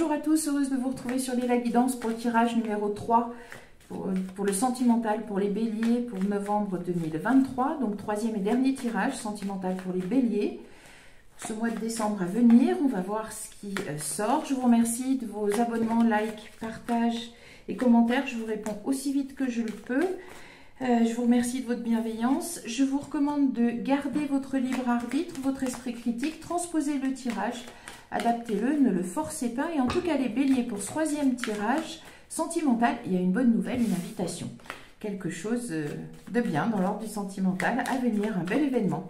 Bonjour à tous, heureuse de vous retrouver sur Lila Guidance pour le tirage numéro 3 pour le sentimental pour les béliers pour novembre 2023. Donc troisième et dernier tirage sentimental pour les béliers. Ce mois de décembre à venir, on va voir ce qui sort. Je vous remercie de vos abonnements, likes, partages et commentaires. Je vous réponds aussi vite que je le peux. Je vous remercie de votre bienveillance. Je vous recommande de garder votre libre arbitre, votre esprit critique, transposez le tirage, adaptez-le, ne le forcez pas. Et en tout cas, les béliers, pour ce troisième tirage sentimental, il y a une bonne nouvelle, une invitation. Quelque chose de bien dans l'ordre du sentimental à venir, un bel événement.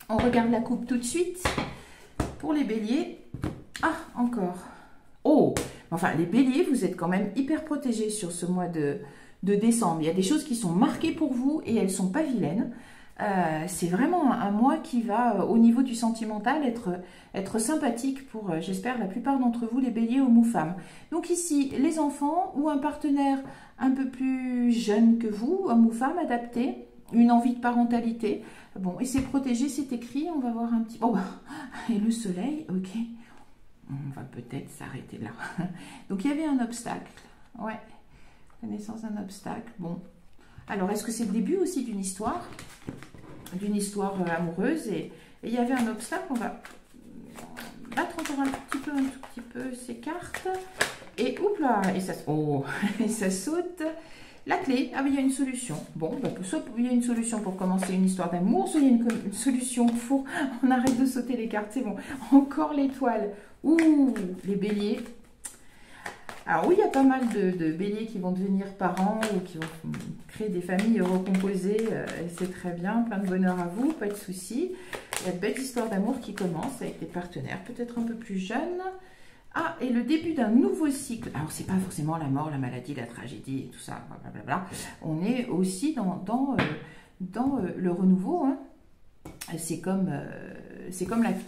On regarde la coupe tout de suite. Pour les béliers, ah, encore. Oh, enfin, les béliers, vous êtes quand même hyper protégés sur ce mois de décembre. Il y a des choses qui sont marquées pour vous et elles ne sont pas vilaines. C'est vraiment un mois qui va, au niveau du sentimental, être sympathique pour, j'espère, la plupart d'entre vous, les béliers, hommes ou femmes. Donc ici, les enfants ou un partenaire un peu plus jeune que vous, homme ou femme, adapté, une envie de parentalité. Bon, et c'est protégé, c'est écrit, on va voir un petit... Oh, et le soleil, ok. On va peut-être s'arrêter là. Donc il y avait un obstacle, ouais. Connaissance d'un obstacle, bon. Alors, est-ce que c'est le début aussi d'une histoire amoureuse et il y avait un obstacle, on va battre encore un tout petit peu ces cartes. Et oups là, et ça, oh, et ça saute. La clé, ah oui, il y a une solution. Bon, bah, soit il y a une solution pour commencer une histoire d'amour, soit il y a une solution pour... On arrête de sauter les cartes, c'est bon. Encore l'étoile. Ouh, les béliers. Alors oui, il y a pas mal de béliers qui vont devenir parents ou qui vont créer des familles recomposées. C'est très bien, plein de bonheur à vous, pas de soucis. Il y a de belles histoires d'amour qui commencent avec des partenaires peut-être un peu plus jeunes. Ah, et le début d'un nouveau cycle. Alors, c'est pas forcément la mort, la maladie, la tragédie, et tout ça, blablabla. On est aussi dans le renouveau. Hein. C'est comme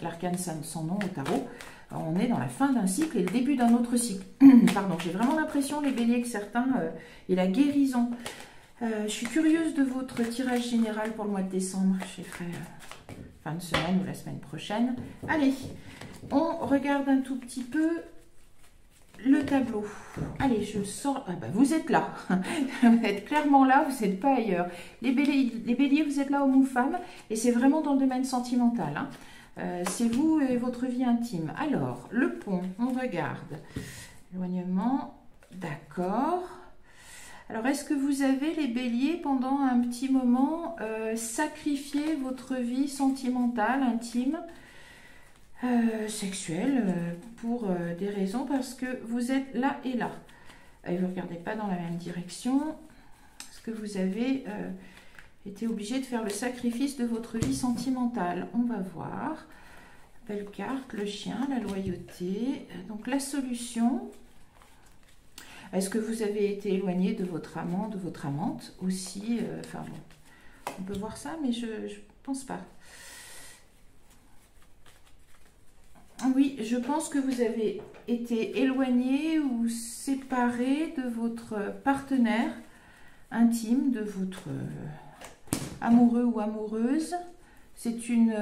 l'arcane sans nom au tarot. On est dans la fin d'un cycle et le début d'un autre cycle. Pardon, j'ai vraiment l'impression, les béliers, que certains... et la guérison. Je suis curieuse de votre tirage général pour le mois de décembre. Je ferai fin de semaine ou la semaine prochaine. Allez, on regarde un tout petit peu le tableau. Allez, je sors... Ah bah, vous êtes là. Vous êtes clairement là, vous n'êtes pas ailleurs. Les béliers, vous êtes là, homme ou femme. Et c'est vraiment dans le domaine sentimental. Hein. C'est vous et votre vie intime. Alors, le pont, on regarde. Éloignement, d'accord. Alors, est-ce que vous avez, les béliers, pendant un petit moment, sacrifié votre vie sentimentale, intime, sexuelle, pour des raisons, parce que vous êtes là et là. Et vous ne regardez pas dans la même direction. Est-ce que vous avez... été obligé de faire le sacrifice de votre vie sentimentale. On va voir. Belle carte, le chien, la loyauté. Donc la solution. Est-ce que vous avez été éloigné de votre amant, de votre amante aussi? Enfin bon, on peut voir ça, mais je pense pas. Oui, je pense que vous avez été éloigné ou séparé de votre partenaire intime, de votre... amoureux ou amoureuse, c'est une...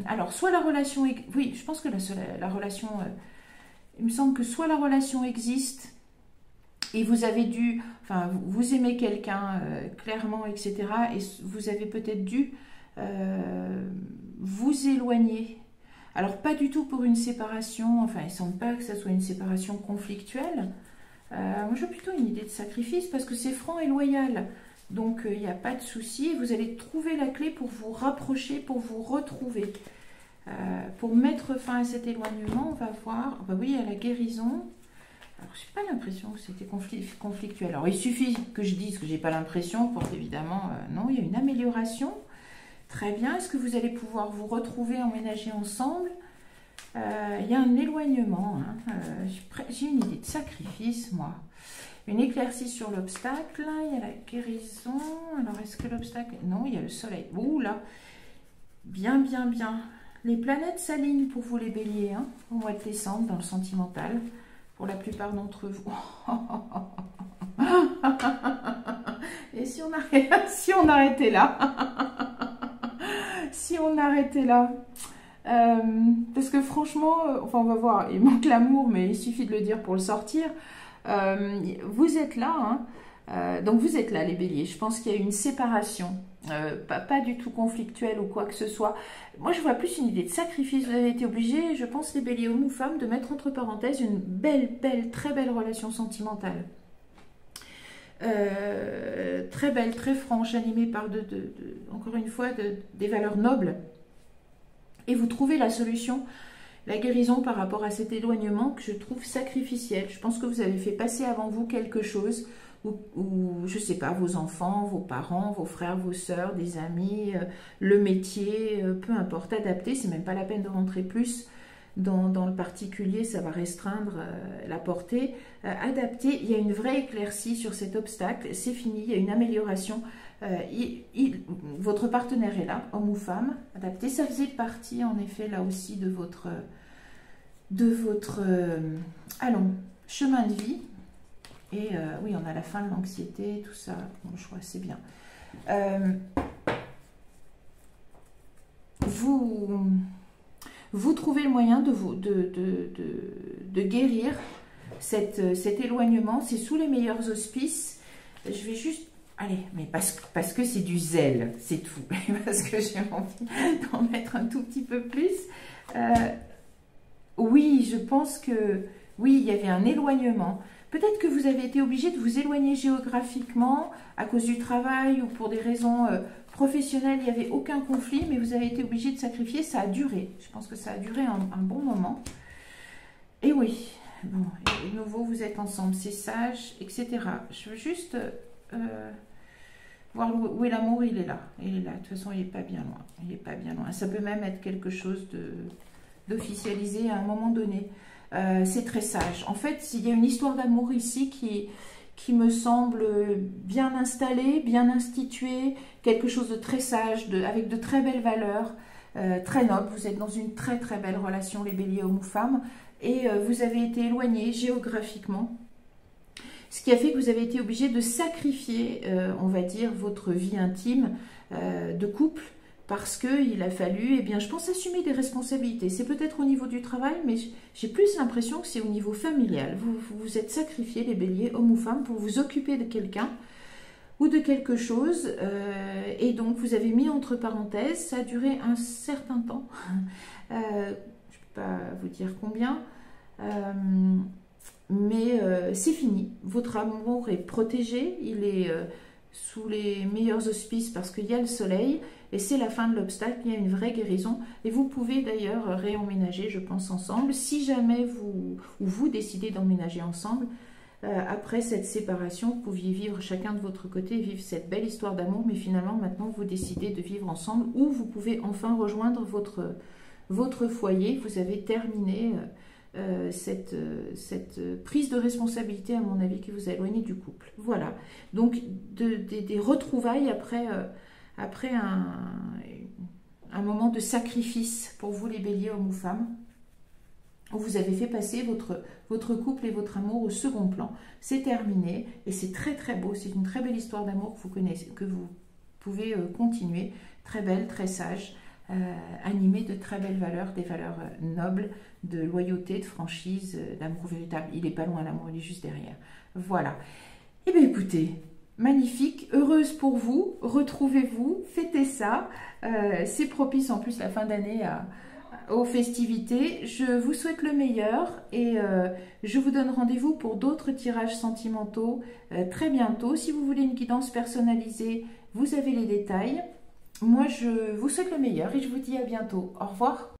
Alors, soit la relation... Oui, je pense que la relation... il me semble que soit la relation existe et vous avez dû... Enfin, vous aimez quelqu'un clairement, etc. Et vous avez peut-être dû vous éloigner. Alors, pas du tout pour une séparation. Enfin, il ne semble pas que ça soit une séparation conflictuelle. Moi, j'ai plutôt une idée de sacrifice parce que c'est franc et loyal. Donc, il n'y a pas de souci. Vous allez trouver la clé pour vous rapprocher, pour vous retrouver. Pour mettre fin à cet éloignement, on va voir. Bah oui, il y a la guérison. Alors, je n'ai pas l'impression que c'était conflictuel. Alors, il suffit que je dise que je n'ai pas l'impression pour évidemment... non, il y a une amélioration. Très bien. Est-ce que vous allez pouvoir vous retrouver, emménager ensemble? Il y a un éloignement. Hein. J'ai une idée de sacrifice, moi. Une éclaircie sur l'obstacle, il y a la guérison. Alors, est-ce que l'obstacle... Non, il y a le soleil. Ouh là, bien, bien, bien. Les planètes s'alignent pour vous, les béliers, hein, au mois de décembre, dans le sentimental, pour la plupart d'entre vous. Et si on arrêtait là? Si on arrêtait là? Parce que franchement, enfin on va voir, il manque l'amour, mais il suffit de le dire pour le sortir. Vous êtes là, hein. Donc vous êtes là les béliers, je pense qu'il y a une séparation, pas du tout conflictuelle ou quoi que ce soit. Moi je vois plus une idée de sacrifice, vous avez été obligés, je pense les béliers hommes ou femmes, de mettre entre parenthèses une très belle relation sentimentale. Très belle, très franche, animée par encore une fois des valeurs nobles. Et vous trouvez la solution, la guérison par rapport à cet éloignement que je trouve sacrificiel. Je pense que vous avez fait passer avant vous quelque chose, ou je ne sais pas, vos enfants, vos parents, vos frères, vos sœurs, des amis, le métier, peu importe, adapté. C'est même pas la peine de rentrer plus dans le particulier, ça va restreindre la portée. Adapté, il y a une vraie éclaircie sur cet obstacle, c'est fini, il y a une amélioration. Votre partenaire est là, homme ou femme, adapté. Ça faisait partie en effet là aussi de votre allons, chemin de vie. Et oui, on a la fin de l'anxiété, tout ça. Bon, je crois que c'est bien. Vous trouvez le moyen de guérir cet éloignement. C'est sous les meilleurs auspices. Je vais juste... Allez, mais parce que c'est du zèle, c'est tout. Parce que j'ai envie d'en mettre un tout petit peu plus. Oui, je pense que... Oui, il y avait un éloignement. Peut-être que vous avez été obligé de vous éloigner géographiquement à cause du travail ou pour des raisons professionnelles. Il n'y avait aucun conflit, mais vous avez été obligé de sacrifier. Ça a duré. Je pense que ça a duré un bon moment. Et oui, bon, et de nouveau, vous êtes ensemble. C'est sage, etc. Je veux juste... voir où est l'amour, il est là. Il est là. De toute façon, il n'est pas bien loin. Il n'est pas bien loin. Ça peut même être quelque chose d'officialisé à un moment donné. C'est très sage. En fait, il y a une histoire d'amour ici qui me semble bien installée, bien instituée, quelque chose de très sage, avec de très belles valeurs, très nobles. Vous êtes dans une très belle relation, les béliers hommes ou femmes, et vous avez été éloignés géographiquement. Ce qui a fait que vous avez été obligé de sacrifier, on va dire, votre vie intime de couple, parce qu'il a fallu, eh bien, je pense, assumer des responsabilités. C'est peut-être au niveau du travail, mais j'ai plus l'impression que c'est au niveau familial. Vous vous êtes sacrifiés, les béliers, hommes ou femmes, pour vous occuper de quelqu'un ou de quelque chose. Et donc, vous avez mis entre parenthèses, ça a duré un certain temps. Je ne peux pas vous dire combien. Mais c'est fini. Votre amour est protégé. Il est... sous les meilleurs auspices parce qu'il y a le soleil et c'est la fin de l'obstacle, il y a une vraie guérison et vous pouvez d'ailleurs réemménager, je pense, ensemble si jamais vous décidez d'emménager ensemble. Après cette séparation, vous pouviez vivre chacun de votre côté, vivre cette belle histoire d'amour, mais finalement maintenant vous décidez de vivre ensemble ou vous pouvez enfin rejoindre votre foyer. Vous avez terminé cette prise de responsabilité, à mon avis, qui vous a éloigné du couple. Voilà. Donc, des retrouvailles après un moment de sacrifice pour vous, les béliers, hommes ou femmes, où vous avez fait passer votre couple et votre amour au second plan. C'est terminé et c'est très beau. C'est une très belle histoire d'amour que vous connaissez, que vous pouvez continuer. Très belle, très sage. Animé de très belles valeurs, des valeurs nobles, de loyauté, de franchise, d'amour véritable. Il n'est pas loin, l'amour, il est juste derrière. Voilà. Eh bien, écoutez, magnifique, heureuse pour vous, retrouvez-vous, fêtez ça. C'est propice en plus la fin d'année aux festivités. Je vous souhaite le meilleur et je vous donne rendez-vous pour d'autres tirages sentimentaux très bientôt. Si vous voulez une guidance personnalisée, vous avez les détails. Moi, je vous souhaite le meilleur et je vous dis à bientôt. Au revoir.